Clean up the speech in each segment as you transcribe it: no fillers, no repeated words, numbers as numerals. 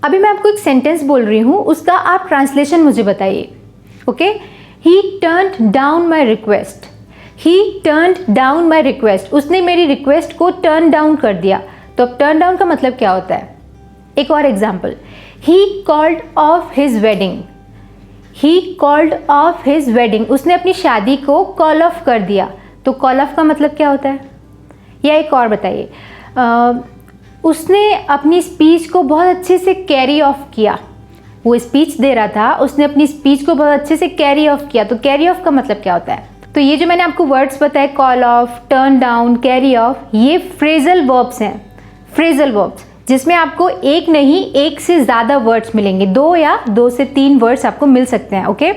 अभी मैं आपको एक सेंटेंस बोल रही हूँ, उसका आप ट्रांसलेशन मुझे बताइए। Okay, he turned down my request. He turned down my request, उसने मेरी रिक्वेस्ट को टर्न डाउन कर दिया। तो अब टर्न डाउन का मतलब क्या होता है? एक और example, he called off his wedding. He called off his wedding, उसने अपनी शादी को कॉल ऑफ कर दिया। तो कॉल ऑफ का मतलब क्या होता है? या एक और बताइए, उसने अपनी स्पीच को बहुत अच्छे से कैरी ऑफ किया। वो स्पीच दे रहा था, उसने अपनी स्पीच को बहुत अच्छे से कैरी ऑफ किया। तो कैरी ऑफ का मतलब क्या होता है? तो ये जो मैंने आपको वर्ड्स बताए, call of, turn down, carry off, ये फ्रेजल वर्ब्स हैं। फ्रेजल वर्ब्स जिसमें आपको एक नहीं, एक से ज़्यादा वर्ड्स मिलेंगे, 2 या 2 से 3 वर्ड्स आपको मिल सकते हैं। ओके,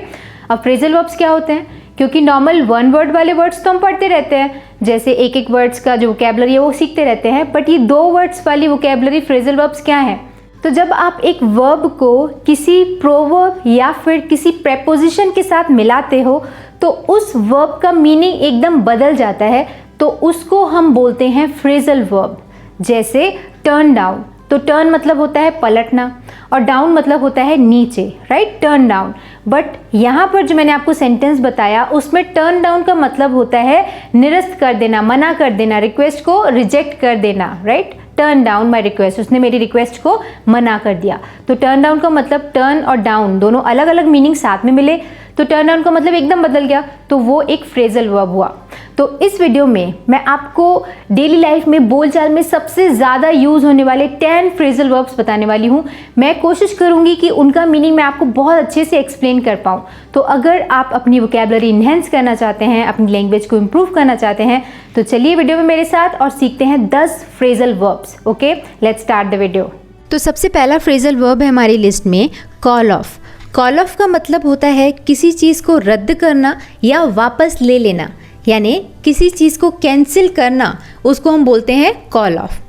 अब फ्रेजल वर्ब्स क्या होते हैं? क्योंकि नॉर्मल 1 वर्ड वाले वर्ड्स तो हम पढ़ते रहते हैं, जैसे एक एक वर्ड्स का जो वोकैबुलरी है वो सीखते रहते हैं, बट ये 2 वर्ड्स वाली वोकैबुलरी फ्रेजल वर्ब्स क्या हैं? तो जब आप एक वर्ब को किसी प्रोवर्ब या फिर किसी प्रेपोजिशन के साथ मिलाते हो तो उस वर्ब का मीनिंग एकदम बदल जाता है, तो उसको हम बोलते हैं फ्रेजल वर्ब। जैसे टर्न डाउन, तो टर्न मतलब होता है पलटना और डाउन मतलब होता है नीचे, राइट, टर्न डाउन। बट यहाँ पर जो मैंने आपको सेंटेंस बताया उसमें टर्न डाउन का मतलब होता है निरस्त कर देना, मना कर देना, रिक्वेस्ट को रिजेक्ट कर देना, right. Turn down my request, उसने मेरी रिक्वेस्ट को मना कर दिया। तो टर्न डाउन का मतलब टर्न और डाउन दोनों अलग अलग मीनिंग साथ में मिले, तो टर्न डाउन का मतलब एकदम बदल गया, तो वो एक फ्रेजल वर्ब हुआ। तो इस वीडियो में मैं आपको डेली लाइफ में बोलचाल में सबसे ज़्यादा यूज़ होने वाले 10 फ्रेजल वर्ब्स बताने वाली हूँ। मैं कोशिश करूँगी कि उनका मीनिंग मैं आपको बहुत अच्छे से एक्सप्लेन कर पाऊँ। तो अगर आप अपनी वोकैबुलरी इन्हेंस करना चाहते हैं, अपनी लैंग्वेज को इम्प्रूव करना चाहते हैं, तो चलिए वीडियो में मेरे साथ और सीखते हैं 10 phrasal verbs. Okay, let's start the video. तो सबसे पहला फ्रेजल वर्ब है हमारी लिस्ट में कॉल ऑफ। कॉल ऑफ का मतलब होता है किसी चीज़ को रद्द करना या वापस ले लेना, यानी किसी चीज़ को कैंसिल करना, उसको हम बोलते हैं कॉल ऑफ।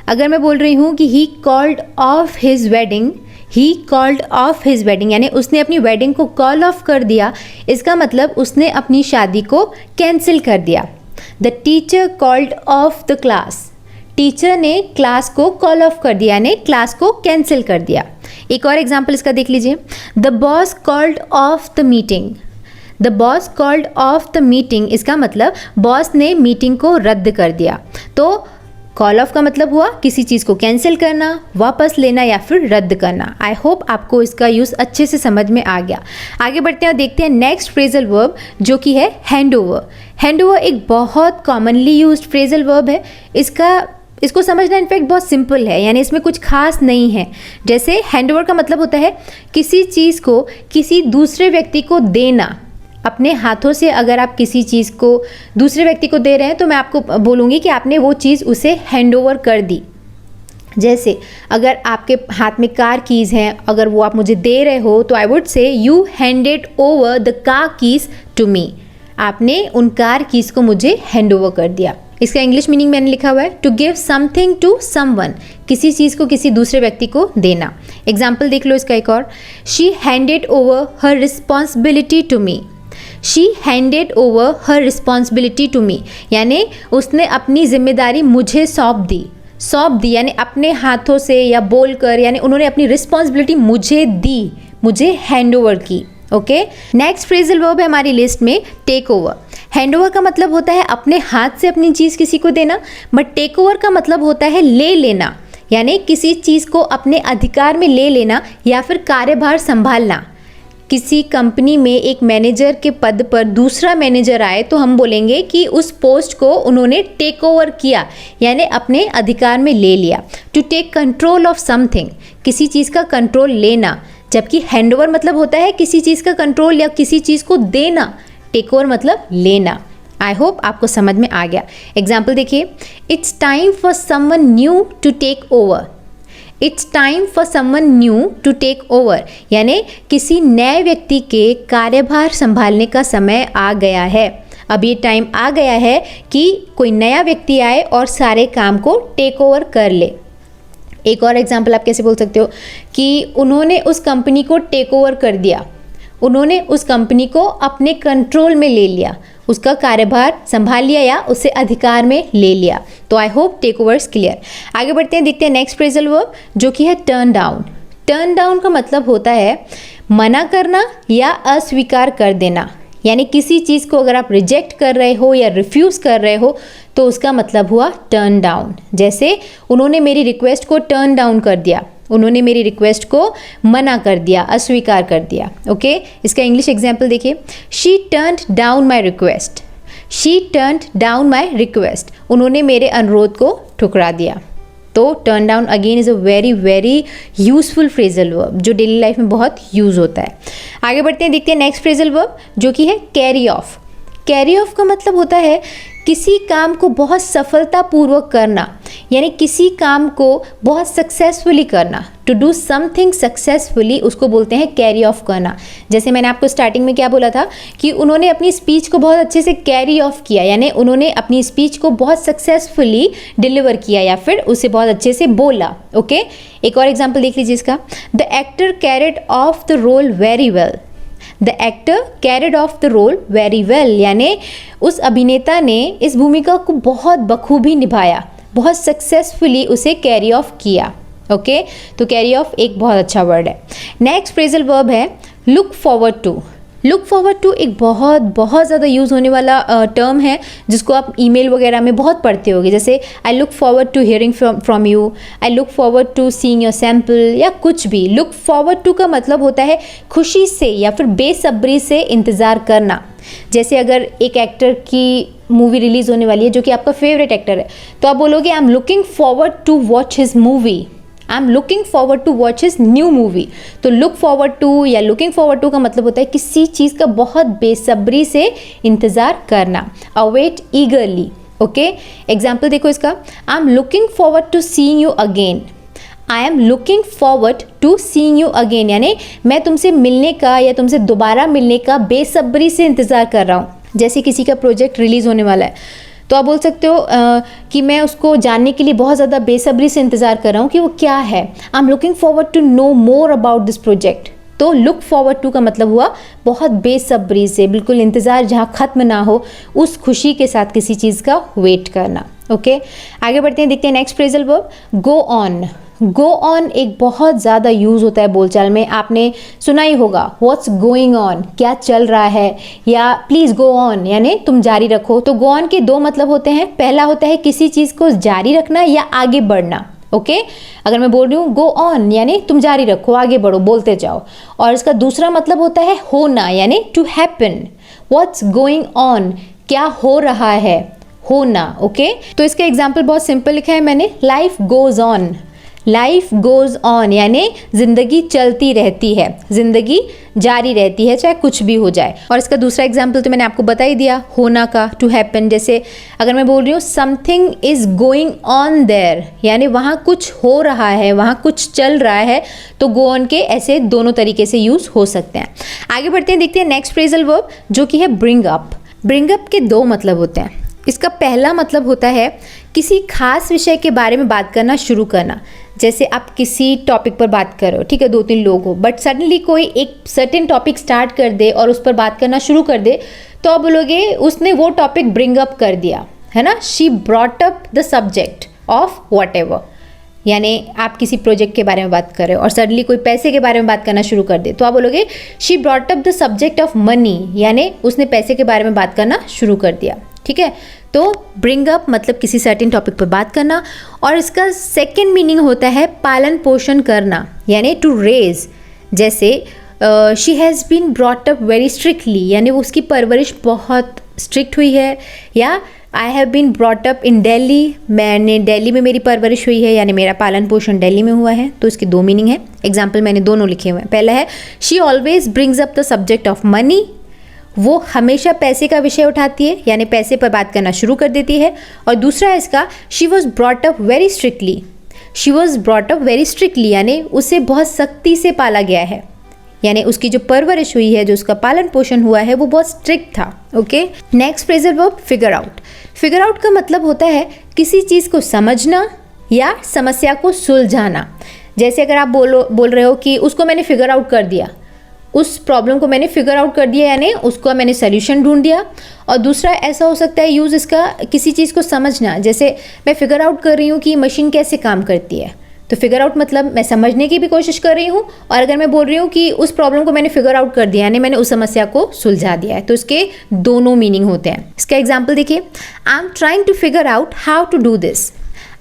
अगर मैं बोल रही हूँ कि he called off his wedding, he called off his wedding यानी उसने अपनी वेडिंग को कॉल ऑफ कर दिया, इसका मतलब उसने अपनी शादी को कैंसिल कर दिया। The teacher called off the class, teacher ने क्लास को कॉल ऑफ कर दिया यानी क्लास को कैंसिल कर दिया। एक और एग्जाम्पल इसका देख लीजिए, the boss called off the meeting. The boss called off the meeting, इसका मतलब बॉस ने मीटिंग को रद्द कर दिया। तो कॉल ऑफ का मतलब हुआ किसी चीज़ को कैंसिल करना, वापस लेना या फिर रद्द करना। आई होप आपको इसका यूज़ अच्छे से समझ में आ गया। आगे बढ़ते हैं और देखते हैं नेक्स्ट फ्रेजल वर्ब जो कि है हैंड ओवर। हैंड ओवर एक बहुत कॉमनली यूज्ड फ्रेजल वर्ब है। इसको समझना इनफैक्ट बहुत सिंपल है, यानी इसमें कुछ खास नहीं है। जैसे हैंडओवर का मतलब होता है किसी चीज़ को किसी दूसरे व्यक्ति को देना। अपने हाथों से अगर आप किसी चीज़ को दूसरे व्यक्ति को दे रहे हैं तो मैं आपको बोलूँगी कि आपने वो चीज़ उसे हैंडओवर कर दी। जैसे अगर आपके हाथ में कार कीज़ हैं, अगर वो आप मुझे दे रहे हो तो I would say you handed over the car keys to me. आपने उन कार कीज़ को मुझे हैंड ओवर कर दिया। इसका इंग्लिश मीनिंग मैंने लिखा हुआ है to give something to someone, किसी चीज़ को किसी दूसरे व्यक्ति को देना। एग्जाम्पल देख लो इसका एक और, she handed over her responsibility to me. She handed over her responsibility to me यानी उसने अपनी जिम्मेदारी मुझे सौंप दी यानी अपने हाथों से या बोलकर, यानी उन्होंने अपनी रिस्पॉन्सिबिलिटी मुझे दी, मुझे हैंड ओवर की। ओके, नेक्स्ट फ्रेजल वर्ब है हमारी लिस्ट में टेक ओवर। हैंड ओवर का मतलब होता है अपने हाथ से अपनी चीज़ किसी को देना, बट टेक ओवर का मतलब होता है ले लेना, यानी किसी चीज़ को अपने अधिकार में ले लेना या फिर कार्यभार संभालना। किसी कंपनी में एक मैनेजर के पद पर दूसरा मैनेजर आए तो हम बोलेंगे कि उस पोस्ट को उन्होंने टेक ओवर किया, यानी अपने अधिकार में ले लिया। To take control of something, किसी चीज़ का कंट्रोल लेना, जबकि हैंड ओवर मतलब होता है किसी चीज़ का कंट्रोल या किसी चीज़ को देना। टेक ओवर मतलब लेना। आई होप आपको समझ में आ गया। एग्जाम्पल देखिए, it's time for someone new to take over. It's time for someone new to take over यानी किसी नए व्यक्ति के कार्यभार संभालने का समय आ गया है। अब ये टाइम आ गया है कि कोई नया व्यक्ति आए और सारे काम को टेक ओवर कर ले। एक और एग्जाम्पल आप कैसे बोल सकते हो कि उन्होंने उस कंपनी को टेक ओवर कर दिया, उन्होंने उस कंपनी को अपने कंट्रोल में ले लिया, उसका कार्यभार संभाल लिया या उसे अधिकार में ले लिया। तो I hope take over's clear. आगे बढ़ते हैं, देखते हैं नेक्स्ट फ्रेजल वर्ब जो कि है टर्न डाउन। टर्न डाउन का मतलब होता है मना करना या अस्वीकार कर देना, यानी किसी चीज़ को अगर आप रिजेक्ट कर रहे हो या रिफ्यूज़ कर रहे हो तो उसका मतलब हुआ टर्न डाउन। जैसे उन्होंने मेरी रिक्वेस्ट को टर्न डाउन कर दिया, उन्होंने मेरी रिक्वेस्ट को मना कर दिया, अस्वीकार कर दिया। ओके, इसका इंग्लिश एग्जाम्पल देखिए, she turned down my request. She turned down my request, उन्होंने मेरे अनुरोध को ठुकरा दिया। तो turn down again is a very very useful phrasal verb जो डेली लाइफ में बहुत यूज़ होता है। आगे बढ़ते हैं, देखते हैं नेक्स्ट फ्रेजल वर्ब जो कि है कैरी ऑफ। कैरी ऑफ का मतलब होता है किसी काम को बहुत सफलतापूर्वक करना, यानी किसी काम को बहुत सक्सेसफुली करना। टू डू समथिंग सक्सेसफुली उसको बोलते हैं कैरी ऑफ करना। जैसे मैंने आपको स्टार्टिंग में क्या बोला था कि उन्होंने अपनी स्पीच को बहुत अच्छे से कैरी ऑफ किया, यानी उन्होंने अपनी स्पीच को बहुत सक्सेसफुली डिलीवर किया या फिर उसे बहुत अच्छे से बोला। ओके, एक और एग्जाम्पल देख लीजिए इसका, the actor carried off the role very well. The actor carried off the role very well, यानी उस अभिनेता ने इस भूमिका को बहुत बखूबी निभाया, बहुत सक्सेसफुली उसे कैरी ऑफ किया। ओके, तो कैरी ऑफ एक बहुत अच्छा वर्ड है। नेक्स्ट फ्रेजल वर्ब है look forward to. Look forward to एक बहुत ज़्यादा यूज़ होने वाला टर्म है जिसको आप ईमेल वगैरह में बहुत पढ़ते होगे। जैसे I look forward to hearing from you, I look forward to seeing your sample या कुछ भी। लुक फॉरवर्ड टू का मतलब होता है खुशी से या फिर बेसब्री से इंतज़ार करना। जैसे अगर एक एक्टर की मूवी रिलीज़ होने वाली है जो कि आपका फेवरेट एक्टर है, तो आप बोलोगे I am looking forward to watch his movie, I am looking forward to watch his new movie. तो लुक फॉरवर्ड टू या लुकिंग फॉरवर्ड टू का मतलब होता है किसी चीज़ का बहुत बेसब्री से इंतज़ार करना, अवेट ईगरली। ओके, एग्जाम्पल देखो इसका, I am looking forward to seeing you again. I am looking forward to seeing you again, यानी मैं तुमसे मिलने का या तुमसे दोबारा मिलने का बेसब्री से इंतज़ार कर रहा हूँ। जैसे किसी का प्रोजेक्ट रिलीज़ होने वाला है तो आप बोल सकते हो कि मैं उसको जानने के लिए बहुत ज़्यादा बेसब्री से इंतज़ार कर रहा हूँ कि वो क्या है। I am looking forward to know more about this project. तो लुक फॉरवर्ड टू का मतलब हुआ बहुत बेसब्री से, बिल्कुल इंतज़ार जहाँ ख़त्म ना हो उस खुशी के साथ किसी चीज़ का वेट करना। ओके, आगे बढ़ते हैं, देखते हैं next phrasal verb go on. Go on एक बहुत ज़्यादा यूज़ होता है बोलचाल में, आपने सुना ही होगा व्हाट्स गोइंग ऑन, क्या चल रहा है, या प्लीज़ गो ऑन यानी तुम जारी रखो। तो गो ऑन के दो मतलब होते हैं, पहला होता है किसी चीज़ को जारी रखना या आगे बढ़ना। ओके, अगर मैं बोल रही हूँ गो ऑन यानी तुम जारी रखो, आगे बढ़ो, बोलते जाओ। और इसका दूसरा मतलब होता है होना, यानी to happen. What's going on, क्या हो रहा है, होना। ओके, तो इसका एग्जाम्पल बहुत सिंपल लिखा है मैंने, life goes on. Life goes on यानी जिंदगी चलती रहती है, जिंदगी जारी रहती है चाहे कुछ भी हो जाए। और इसका दूसरा एग्जाम्पल तो मैंने आपको बता ही दिया, होना का, टू हैपन। जैसे अगर मैं बोल रही हूँ something is going on their, यानी वहाँ कुछ हो रहा है, वहाँ कुछ चल रहा है, तो गो ऑन के ऐसे दोनों तरीके से यूज हो सकते हैं। आगे बढ़ते हैं, देखते हैं नेक्स्ट फ्रेजल वर्ब जो कि है ब्रिंग अप। ब्रिंग अप के दो मतलब होते हैं। इसका पहला मतलब होता है किसी खास विषय के बारे में बात करना शुरू करना। जैसे आप किसी टॉपिक पर बात कर रहे हो, ठीक है, 2-3 लोग हो, बट सडनली कोई एक सर्टेन टॉपिक स्टार्ट कर दे और उस पर बात करना शुरू कर दे, तो आप बोलोगे उसने वो टॉपिक ब्रिंग अप कर दिया, है ना। She brought up the subject of what ever, यानी आप किसी प्रोजेक्ट के बारे में बात कर रहे हो और सडनली कोई पैसे के बारे में बात करना शुरू कर दे, तो आप बोलोगे she brought up the subject of money, यानी उसने पैसे के बारे में बात करना शुरू कर दिया। ठीक है, तो ब्रिंग अप मतलब किसी सर्टेन टॉपिक पर बात करना। और इसका सेकंड मीनिंग होता है पालन पोषण करना, यानी टू रेज। जैसे she has been brought up very strictly, यानी उसकी परवरिश बहुत स्ट्रिक्ट हुई है। या I have been brought up in Delhi, मैंने दिल्ली में मेरी परवरिश हुई है, यानी मेरा पालन पोषण दिल्ली में हुआ है। तो इसके दो मीनिंग है। एग्जाम्पल मैंने दोनों लिखे हुए हैं। पहला है she always brings up the subject of money, वो हमेशा पैसे का विषय उठाती है, यानी पैसे पर बात करना शुरू कर देती है। और दूसरा है इसका she was brought up very strictly. She was brought up very strictly यानी उसे बहुत सख्ती से पाला गया है, यानी उसकी जो परवरिश हुई है, जो उसका पालन पोषण हुआ है, वो बहुत स्ट्रिक्ट था। Okay, next phrasal verb figure out. Figure out का मतलब होता है किसी चीज़ को समझना या समस्या को सुलझाना। जैसे अगर आप बोल रहे हो कि उसको मैंने फिगर आउट कर दिया, उस प्रॉब्लम को मैंने फिगर आउट कर दिया, यानी उसका मैंने सोल्यूशन ढूंढ दिया। और दूसरा ऐसा हो सकता है यूज़ इसका किसी चीज़ को समझना, जैसे मैं फिगर आउट कर रही हूँ कि मशीन कैसे काम करती है, तो फिगर आउट मतलब मैं समझने की भी कोशिश कर रही हूँ। और अगर मैं बोल रही हूँ कि उस प्रॉब्लम को मैंने फिगर आउट कर दिया, यानी मैंने उस समस्या को सुलझा दिया है, तो इसके दोनों मीनिंग होते हैं। इसका एग्जाम्पल देखिए, I am trying to figure out how to do this.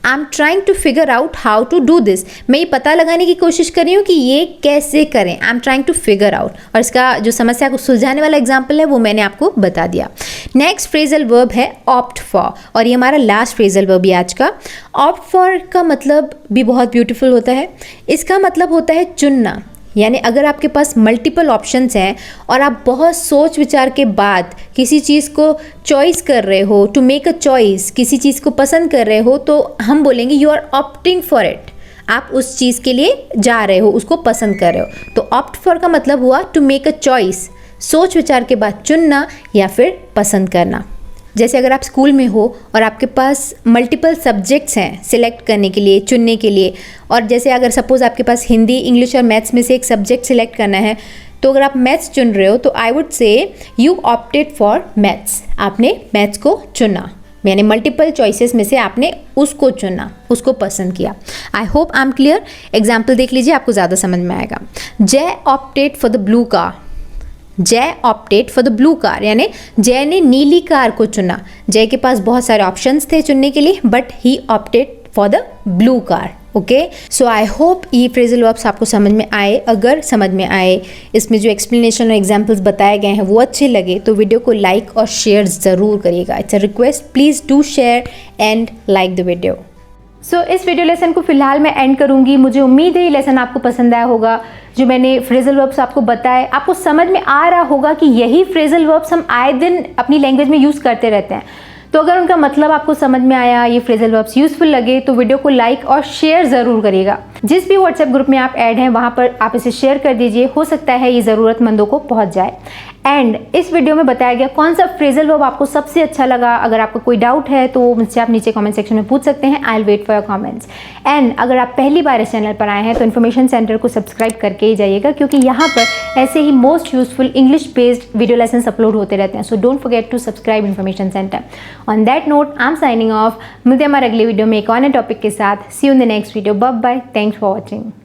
I am trying to figure out how to do this, मैं ये पता लगाने की कोशिश कर रही हूँ कि ये कैसे करें। I am trying to figure out, और इसका जो समस्या को सुलझाने वाला एग्जाम्पल है वो मैंने आपको बता दिया। नेक्स्ट फ्रेजल वर्ब है ऑप्ट फॉर, और ये हमारा लास्ट फ्रेजल वर्ब है आज का। ऑप्ट फॉर का मतलब भी बहुत ब्यूटीफुल होता है। इसका मतलब होता है चुनना, यानी अगर आपके पास मल्टीपल ऑप्शंस हैं और आप बहुत सोच विचार के बाद किसी चीज़ को चॉइस कर रहे हो, टू मेक अ चॉइस, किसी चीज़ को पसंद कर रहे हो, तो हम बोलेंगे you are opting for it. आप उस चीज़ के लिए जा रहे हो, उसको पसंद कर रहे हो। तो ऑप्ट फॉर का मतलब हुआ टू मेक अ चॉइस, सोच विचार के बाद चुनना या फिर पसंद करना। जैसे अगर आप स्कूल में हो और आपके पास मल्टीपल सब्जेक्ट्स हैं सिलेक्ट करने के लिए, चुनने के लिए, और जैसे अगर सपोज़ आपके पास हिंदी, इंग्लिश और मैथ्स में से एक सब्जेक्ट सिलेक्ट करना है, तो अगर आप मैथ्स चुन रहे हो तो I would say you opted for maths, आपने मैथ्स को चुना, यानी मल्टीपल चॉइसेस में से आपने उसको चुना, उसको पसंद किया। I hope I am clear. Example देख लीजिए, आपको ज़्यादा समझ में आएगा। Jay opted for the blue car. Jay opted for the blue car, यानी जय ने नीली कार को चुना। जय के पास बहुत सारे ऑप्शंस थे चुनने के लिए, but he opted for the blue car. Okay, so I hope ये फ्रेजल वर्ब्स आपको समझ में आए। अगर समझ में आए, इसमें जो एक्सप्लेनेशन और एग्जाम्पल्स बताए गए हैं वो अच्छे लगे, तो वीडियो को लाइक और शेयर ज़रूर करिएगा। It's a request, please do share and like the video. So इस वीडियो लेसन को फिलहाल मैं एंड करूंगी। मुझे उम्मीद है ये लेसन आपको पसंद आया होगा। जो मैंने फ्रेजल वर्ब्स आपको बताए, आपको समझ में आ रहा होगा कि यही फ्रेजल वर्ब्स हम आए दिन अपनी लैंग्वेज में यूज़ करते रहते हैं। तो अगर उनका मतलब आपको समझ में आया, ये फ्रेजल वर्ब्स यूज़फुल लगे, तो वीडियो को लाइक और शेयर ज़रूर करिएगा। जिस भी व्हाट्सएप ग्रुप में आप ऐड हैं वहाँ पर आप इसे शेयर कर दीजिए, हो सकता है ये ज़रूरतमंदों को पहुँच जाए। एंड इस वीडियो में बताया गया कौन सा फ्रेजल वर्ब आपको सबसे अच्छा लगा। अगर आपको कोई डाउट है तो मुझसे आप नीचे कमेंट सेक्शन में पूछ सकते हैं। I will wait for your comments. And अगर आप पहली बार इस चैनल पर आए हैं तो इन्फॉर्मेशन सेंटर को सब्सक्राइब करके ही जाइएगा, क्योंकि यहाँ पर ऐसे ही most useful English based video lesson upload होते रहते हैं। So don't forget to subscribe Information Centre. On that note I am signing off. मिलते हैं हमारे अगले वीडियो में एक और नए टॉपिक के साथ। See you in the next video. Bye bye. Thanks for watching.